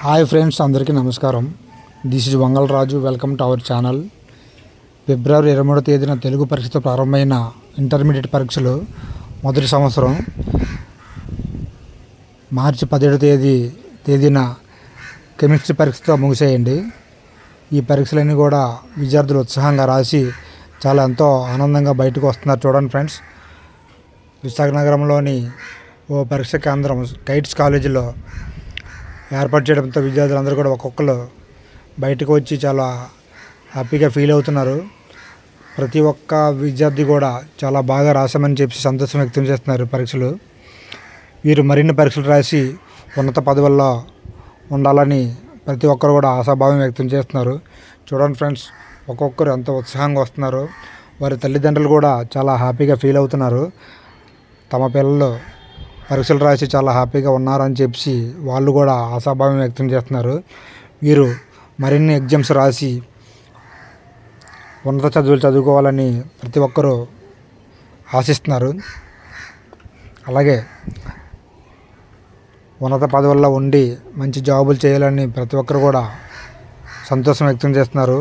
Hi friends, అందరికీ నమస్కారం. This is Vangal Raju. Welcome to our channel. ఫిబ్రవరి 23వ తేదీన తెలుగు పరీక్షతో ప్రారంభమైన ఇంటర్మీడియట్ పరీక్షలు మొదటి సంవత్సరం మార్చి 17వ తేదీన కెమిస్ట్రీ పరీక్షతో ముగిసేయండి. ఈ పరీక్షలన్నీ కూడా విద్యార్థులు ఉత్సాహంగా రాసి చాలా ఎంతో ఆనందంగా బయటకు వస్తున్నారు. చూడండి ఫ్రెండ్స్, విశాఖ నగరంలోని ఓ పరీక్ష కేంద్రం కైట్స్ కాలేజీలో ఏర్పాటు చేయడంతో విద్యార్థులందరూ కూడా ఒక్కొక్కరు బయటకు వచ్చి చాలా హ్యాపీగా ఫీల్ అవుతున్నారు. ప్రతి ఒక్క విద్యార్థి కూడా చాలా బాగా రాశామని చెప్పి సంతోషం వ్యక్తం చేస్తున్నారు. పరీక్షలు వీరు మరిన్ని పరీక్షలు రాసి ఉన్నత పదవుల్లో ఉండాలని ప్రతి ఒక్కరు కూడా ఆశాభావం వ్యక్తం చేస్తున్నారు. చూడండి ఫ్రెండ్స్, ఒక్కొక్కరు ఎంతో ఉత్సాహంగా వస్తున్నారు. వారి తల్లిదండ్రులు కూడా చాలా హ్యాపీగా ఫీల్ అవుతున్నారు. తమ పిల్లలు పరీక్షలు రాసి చాలా హ్యాపీగా ఉన్నారని చెప్పి వాళ్ళు కూడా ఆశాభావం వ్యక్తం చేస్తున్నారు. వీరు మరిన్ని ఎగ్జామ్స్ రాసి ఉన్నత చదువులు చదువుకోవాలని ప్రతి ఒక్కరూ ఆశిస్తున్నారు. అలాగే ఉన్నత పదవుల్లో ఉండి మంచి జాబులు చేయాలని ప్రతి ఒక్కరు కూడా సంతోషం వ్యక్తం చేస్తున్నారు.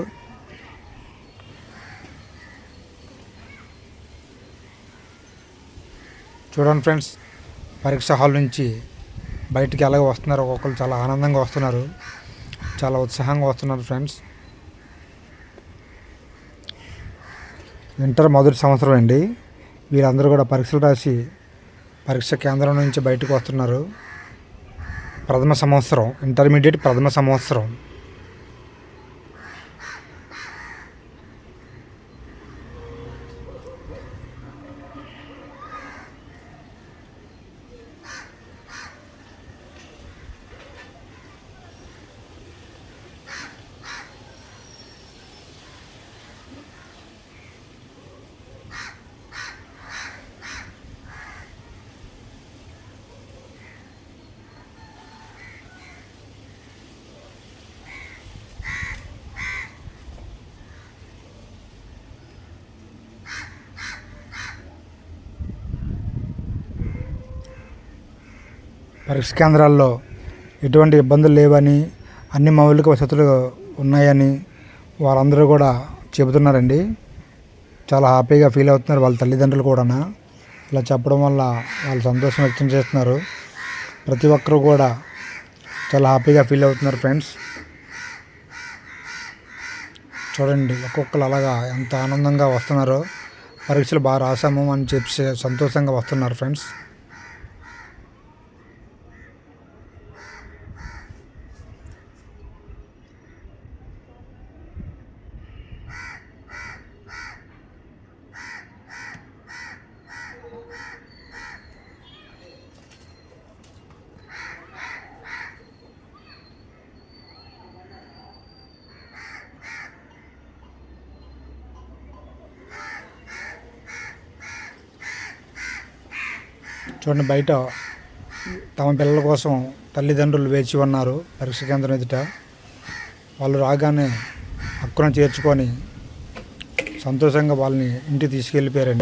చూడండి ఫ్రెండ్స్, పరీక్ష హాల్ నుంచి బయటికి ఎలాగ వస్తున్నారు. ఒక్కొక్కరు చాలా ఆనందంగా వస్తున్నారు, చాలా ఉత్సాహంగా వస్తున్నారు. ఫ్రెండ్స్, ఇంటర్ మొదటి సంవత్సరం అండి. వీరందరూ కూడా పరీక్షలు రాసి పరీక్ష కేంద్రం నుంచి బయటకు వస్తున్నారు. ప్రథమ సంవత్సరం, ఇంటర్మీడియట్ ప్రథమ సంవత్సరం. పరీక్ష కేంద్రాల్లో ఎటువంటి ఇబ్బందులు లేవని, అన్ని మౌలిక వసతులు ఉన్నాయని వారందరూ కూడా చెబుతున్నారండి. చాలా హ్యాపీగా ఫీల్ అవుతున్నారు వాళ్ళ తల్లిదండ్రులు కూడా. ఇలా చెప్పడం వల్ల వాళ్ళు సంతోషం వ్యక్తం చేస్తున్నారు. ప్రతి ఒక్కరూ కూడా చాలా హ్యాపీగా ఫీల్ అవుతున్నారు. ఫ్రెండ్స్, చూడండి ఒక్కొక్కరు అలాగా ఎంత ఆనందంగా వస్తున్నారో. పరీక్షలు బాగా రాసాము అని చెప్పి సంతోషంగా వస్తున్నారు. ఫ్రెండ్స్, చూడండి బయట తమ పిల్లల కోసం తల్లిదండ్రులు వేచి ఉన్నారు. పరీక్ష కేంద్రం ఎదుట వాళ్ళు రాగానే హక్కున చేర్చుకొని సంతోషంగా వాళ్ళని ఇంటికి తీసుకెళ్ళిపోయారండి.